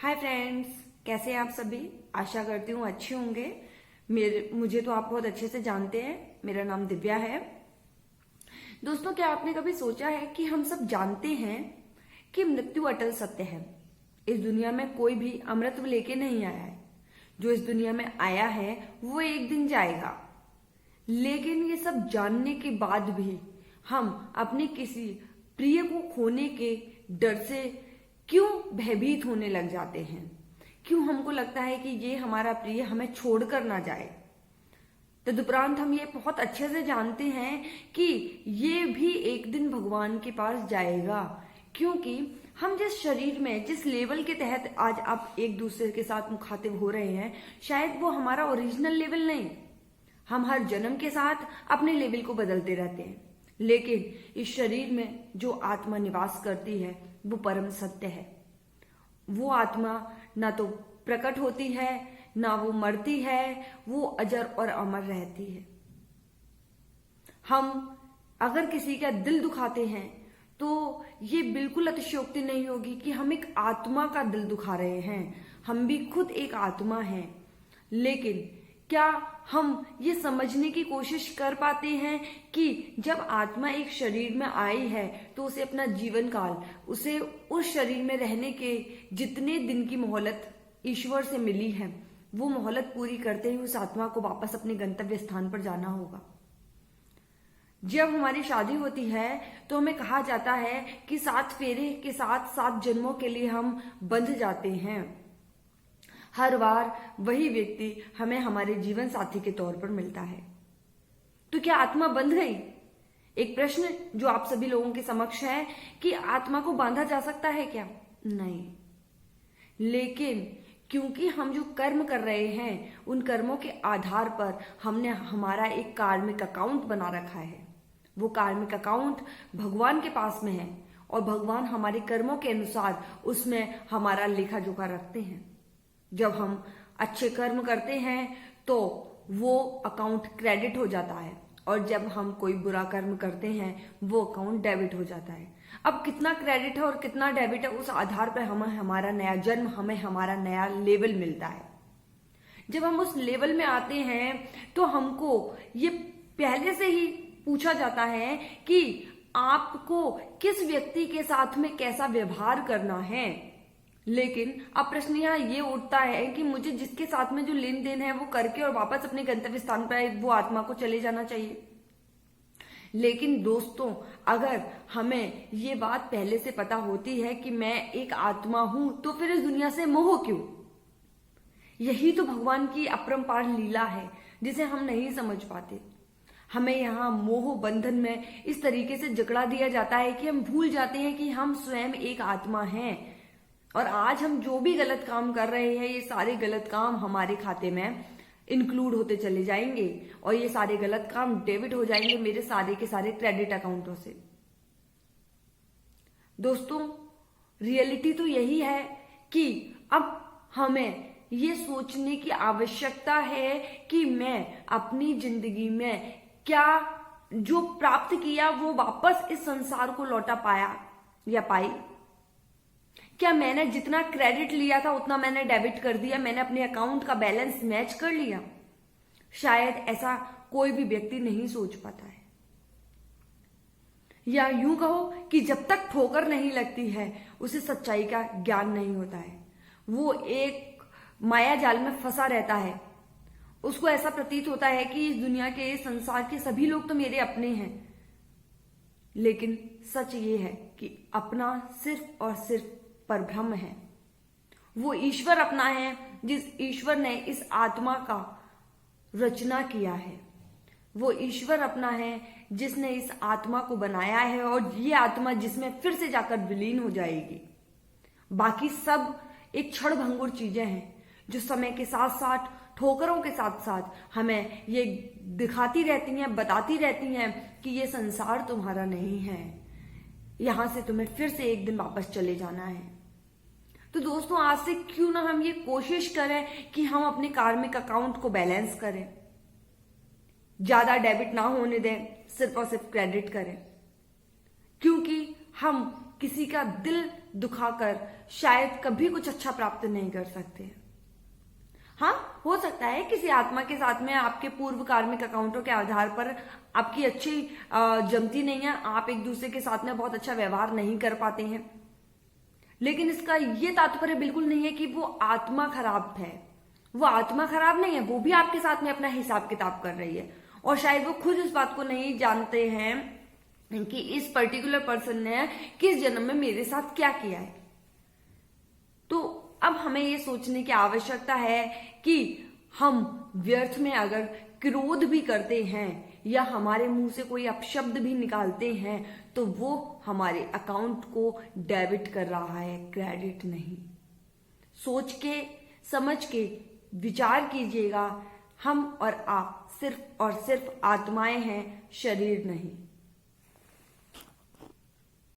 Hi friends, कैसे हैं आप सभी। आशा करती हूँ अच्छे होंगे। मुझे तो आप बहुत अच्छे से जानते हैं। मेरा नाम दिव्या है। दोस्तों, क्या आपने कभी सोचा है कि हम सब जानते हैं कि मृत्यु अटल सत्य है। इस दुनिया में कोई भी अमृत लेके नहीं आया है। जो इस दुनिया में आया है वो एक दिन जाएगा। लेकिन ये सब जानने के बाद भी हम अपने किसी प्रिय को खोने के डर से क्यों भयभीत होने लग जाते हैं। क्यों हमको लगता है कि ये हमारा प्रिय हमें छोड़कर ना जाए। तदुपरांत हम ये बहुत अच्छे से जानते हैं कि ये भी एक दिन भगवान के पास जाएगा, क्योंकि हम जिस शरीर में जिस लेवल के तहत आज आप एक दूसरे के साथ मुखातिब हो रहे हैं, शायद वो हमारा ओरिजिनल लेवल नहीं। हम हर जन्म के साथ अपने लेवल को बदलते रहते हैं, लेकिन इस शरीर में जो आत्मा निवास करती है वो परम सत्य है। वो आत्मा ना तो प्रकट होती है, ना वो मरती है, वो अजर और अमर रहती है। हम अगर किसी का दिल दुखाते हैं तो ये बिल्कुल अतिशयोक्ति नहीं होगी कि हम एक आत्मा का दिल दुखा रहे हैं। हम भी खुद एक आत्मा हैं। लेकिन क्या हम ये समझने की कोशिश कर पाते हैं कि जब आत्मा एक शरीर में आई है तो उसे अपना जीवन काल, उसे उस शरीर में रहने के जितने दिन की मोहलत ईश्वर से मिली है, वो मोहलत पूरी करते ही उस आत्मा को वापस अपने गंतव्य स्थान पर जाना होगा। जब हमारी शादी होती है तो हमें कहा जाता है कि 7 फेरे के साथ 7 जन्मों के लिए हम बंध जाते हैं। हर बार वही व्यक्ति हमें हमारे जीवन साथी के तौर पर मिलता है। तो क्या आत्मा बंध गई? एक प्रश्न जो आप सभी लोगों के समक्ष है कि आत्मा को बांधा जा सकता है क्या? नहीं। लेकिन क्योंकि हम जो कर्म कर रहे हैं उन कर्मों के आधार पर हमने हमारा एक कार्मिक अकाउंट बना रखा है। वो कार्मिक अकाउंट भगवान के पास में है और भगवान हमारे कर्मों के अनुसार उसमें हमारा लेखा जोखा रखते हैं। जब हम अच्छे कर्म करते हैं तो वो अकाउंट क्रेडिट हो जाता है, और जब हम कोई बुरा कर्म करते हैं वो अकाउंट डेबिट हो जाता है। अब कितना क्रेडिट है और कितना डेबिट है, उस आधार पर हमें हमारा नया जन्म, हमें हमारा नया लेवल मिलता है। जब हम उस लेवल में आते हैं तो हमको ये पहले से ही पूछा जाता है कि आपको किस व्यक्ति के साथ में कैसा व्यवहार करना है। लेकिन अब प्रश्न यहाँ ये उठता है कि मुझे जिसके साथ में जो लेन देन है वो करके और वापस अपने गंतव्य स्थान पर वो आत्मा को चले जाना चाहिए। लेकिन दोस्तों, अगर हमें ये बात पहले से पता होती है कि मैं एक आत्मा हूं, तो फिर इस दुनिया से मोह क्यों? यही तो भगवान की अपरंपार लीला है जिसे हम नहीं समझ पाते। हमें यहाँ मोह बंधन में इस तरीके से जकड़ा दिया जाता है कि हम भूल जाते हैं कि हम स्वयं एक आत्मा हैं। और आज हम जो भी गलत काम कर रहे हैं, ये सारे गलत काम हमारे खाते में इंक्लूड होते चले जाएंगे और ये सारे गलत काम डेबिट हो जाएंगे मेरे सारे के सारे क्रेडिट अकाउंटों से। दोस्तों, रियलिटी तो यही है कि अब हमें ये सोचने की आवश्यकता है कि मैं अपनी जिंदगी में क्या जो प्राप्त किया वो वापस इस संसार को लौटा पाया या पाई। क्या मैंने जितना क्रेडिट लिया था उतना मैंने डेबिट कर दिया? मैंने अपने अकाउंट का बैलेंस मैच कर लिया? शायद ऐसा कोई भी व्यक्ति नहीं सोच पाता है। या यूं कहो कि जब तक ठोकर नहीं लगती है उसे सच्चाई का ज्ञान नहीं होता है। वो एक माया जाल में फंसा रहता है। उसको ऐसा प्रतीत होता है कि इस दुनिया के, इस संसार के सभी लोग तो मेरे अपने हैं। लेकिन सच ये है कि अपना सिर्फ और सिर्फ परब्रह्म है। वो ईश्वर अपना है जिस ईश्वर ने इस आत्मा का रचना किया है। वो ईश्वर अपना है जिसने इस आत्मा को बनाया है और ये आत्मा जिसमें फिर से जाकर विलीन हो जाएगी। बाकी सब एक क्षण भंगुर चीजें हैं जो समय के साथ साथ, ठोकरों के साथ साथ हमें ये दिखाती रहती हैं, बताती रहती हैं कि ये संसार तुम्हारा नहीं है, यहां से तुम्हें फिर से एक दिन वापस चले जाना है। तो दोस्तों, आज से क्यों ना हम ये कोशिश करें कि हम अपने कार्मिक अकाउंट को बैलेंस करें, ज्यादा डेबिट ना होने दें, सिर्फ और सिर्फ क्रेडिट करें। क्योंकि हम किसी का दिल दुखाकर शायद कभी कुछ अच्छा प्राप्त नहीं कर सकते। हाँ, हो सकता है किसी आत्मा के साथ में आपके पूर्व कार्मिक अकाउंटों के आधार पर आपकी अच्छी जमती नहीं है, आप एक दूसरे के साथ में बहुत अच्छा व्यवहार नहीं कर पाते हैं, लेकिन इसका ये तात्पर्य बिल्कुल नहीं है कि वो आत्मा खराब है। वो आत्मा खराब नहीं है, वो भी आपके साथ में अपना हिसाब किताब कर रही है, और शायद वो खुद इस बात को नहीं जानते हैं कि इस पर्टिकुलर पर्सन ने किस जन्म में मेरे साथ क्या किया है। तो अब हमें ये सोचने की आवश्यकता है कि हम व्यर्थ में अगर क्रोध भी करते हैं या हमारे मुंह से कोई अपशब्द भी निकालते हैं तो वो हमारे अकाउंट को डेबिट कर रहा है, क्रेडिट नहीं। सोच के समझ के विचार कीजिएगा। हम और आप सिर्फ और सिर्फ आत्माएं हैं, शरीर नहीं।